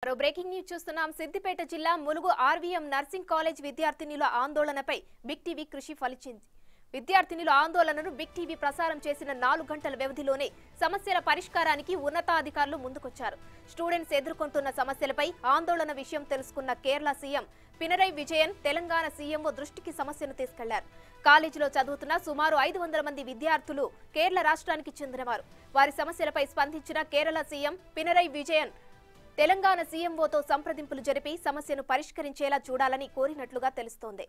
మరో breaking news చూస్తున్నాం. సిద్దిపేట జిల్లా ములుగు ఆర్వీఎం నర్సింగ్ కాలేజ్ విద్యార్థినుల ఆందోళనపై బిగ్ టీవీ కృషి ఫలించింది. విద్యార్థినుల ఆందోళనను బిగ్ టీవీ ప్రసారం చేసిన 4 గంటల వ్యవధిలోనే సమస్యల పరిష్కారానికి ఉన్నతాధికారులు ముందుకొచ్చారు. స్టూడెంట్స్ ఎదుర్కొంటున్న సమస్యలపై ఆందోళన విషయం తెలుసుకున్న కేరళ సీఎం పినరై విజయన్ తెలంగాణ సీఎంఓ దృష్టికి సమస్యను తీసుకెళ్లారు. కాలేజీలో చదువుతున్న సుమారు 500 మంది విద్యార్థులు కేరళ రాష్ట్రానికి చెందినవారు. వారి సమస్యలపై స్పందించిన కేరళ సీఎం పినరై విజయన్ తెలంగాణ సీఎంఓతో సంప్రదింపులు జరిపి సమస్యను పరిష్కరించేలా చూడాలని కోరినట్లుగా తెలుస్తోంది.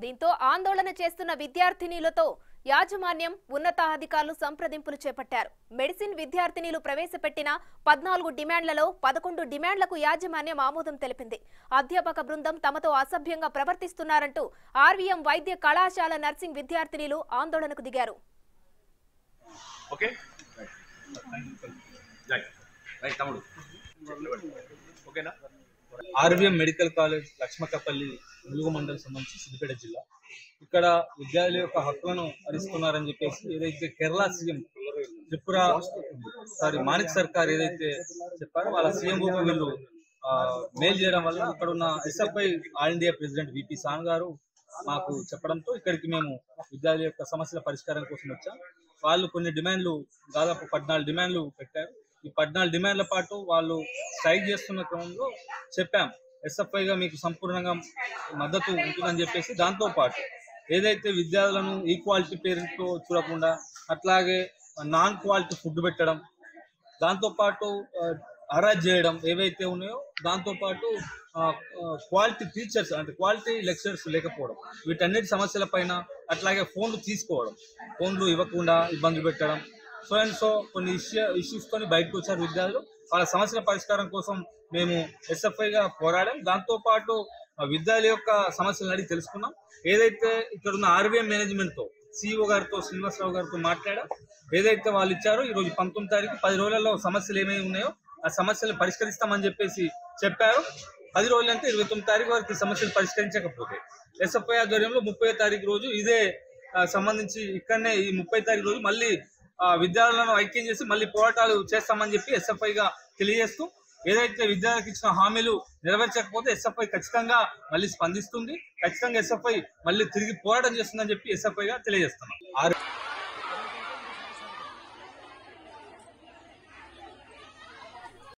దీంతో ఆందోళన చేస్తున్న విద్యార్థినులతో యాజమాన్యం ఉన్నతాధికారులు సంప్రదింపులు చేపట్టారు. మెడిసిన్ విద్యార్థినులు ప్రవేశపెట్టిన 14 డిమాండ్లలో 11 డిమాండ్లకు యాజమాన్యం ఆమోదం తెలిపింది. అధ్యాపక బృందం తమతో అసభ్యంగా ప్రవర్తిస్తున్నారంటూ ఆర్వీఎం వైద్య కళాశాల నర్సింగ్ విద్యార్థినులు ఆందోళనకు దిగారు. ఆర్వీఎం మెడికల్ కాలేజ్ లక్ష్మకపల్లి ములుగు మండలం సంబంధించి సిద్దిపేట జిల్లా. ఇక్కడ విద్యార్థుల యొక్క హక్కులను హరిస్తున్నారని చెప్పేసి ఏదైతే కేరళ సీఎం మాణిక్ సర్కార్ ఏదైతే చెప్పారో వాళ్ళ సీఎం వీళ్ళు మెయిల్ చేయడం వల్ల అక్కడ ఉన్న SFI all India president VP Sanu గారు మాకు చెప్పడంతో ఇక్కడికి మేము విద్యార్థుల యొక్క సమస్యల పరిష్కారం కోసం వచ్చాం. వాళ్ళు కొన్ని డిమాండ్లు దాదాపు 14 డిమాండ్లు పెట్టారు. ఈ 14 డిమాండ్ల పాటు వాళ్ళు స్ట్రైక్ చేస్తున్న క్రమంలో చెప్పాం ఎస్ఎఫ్ఐగా మీకు సంపూర్ణంగా మద్దతు ఉంటుందని చెప్పేసి. దాంతో పాటు ఏదైతే విద్యార్థులను ఈక్వాలిటీ పేరుతో చూడకుండా అట్లాగే నాన్ క్వాలిటీ ఫుడ్ పెట్టడం, దాంతోపాటు హరాజ్ చేయడం ఏవైతే ఉన్నాయో, దాంతోపాటు క్వాలిటీ టీచర్స్ అంటే క్వాలిటీ లెక్చరర్స్ లేకపోవడం, వీటన్నిటి సమస్యల పైన అట్లాగే ఫోన్లు తీసుకోవడం, ఫోన్లు ఇవ్వకుండా ఇబ్బందులు పెట్టడం, సో కొన్ని ఇష్యూస్తో బయటకు వచ్చారు విద్యార్థులు. వాళ్ళ సమస్యల పరిష్కారం కోసం మేము ఎస్ఎఫ్ఐగా పోరాడాం. దాంతోపాటు విద్యార్థుల యొక్క సమస్యలను అడిగి తెలుసుకున్నాం. ఏదైతే ఇక్కడ ఉన్న ఆర్వీఎం మేనేజ్మెంట్తో సిఇఓ గారితో శ్రీనివాసరావు గారితో మాట్లాడా ఏదైతే వాళ్ళు ఇచ్చారో ఈరోజు 19వ తారీఖు 10 రోజులలో సమస్యలు ఏమేమి ఉన్నాయో ఆ సమస్యలు పరిష్కరిస్తామని చెప్పేసి చెప్పారు. 10 రోజులు అంటే 29వ తారీఖు వరకు సమస్యలు పరిష్కరించకపోతే ఎస్ఎఫ్ఐ ఆధ్వర్యంలో 30వ తారీఖు రోజు ఇదే సంబంధించి ఇక్కడనే ఈ 30వ తారీఖు రోజు మళ్ళీ విద్యార్థులను ఐక్యం చేసి మళ్ళీ పోరాటాలు చేస్తామని చెప్పి ఎస్ఎఫ్ఐగా తెలియజేస్తూ, ఏదైతే విద్యార్థులకు ఇచ్చిన హామీలు నెరవేర్చకపోతే ఎస్ఎఫ్ఐ ఖచ్చితంగా మళ్ళీ స్పందిస్తుంది, ఖచ్చితంగా ఎస్ఎఫ్ఐ మళ్ళీ తిరిగి పోరాటం చేస్తుందని చెప్పి ఎస్ఎఫ్ఐగా తెలియజేస్తున్నాం.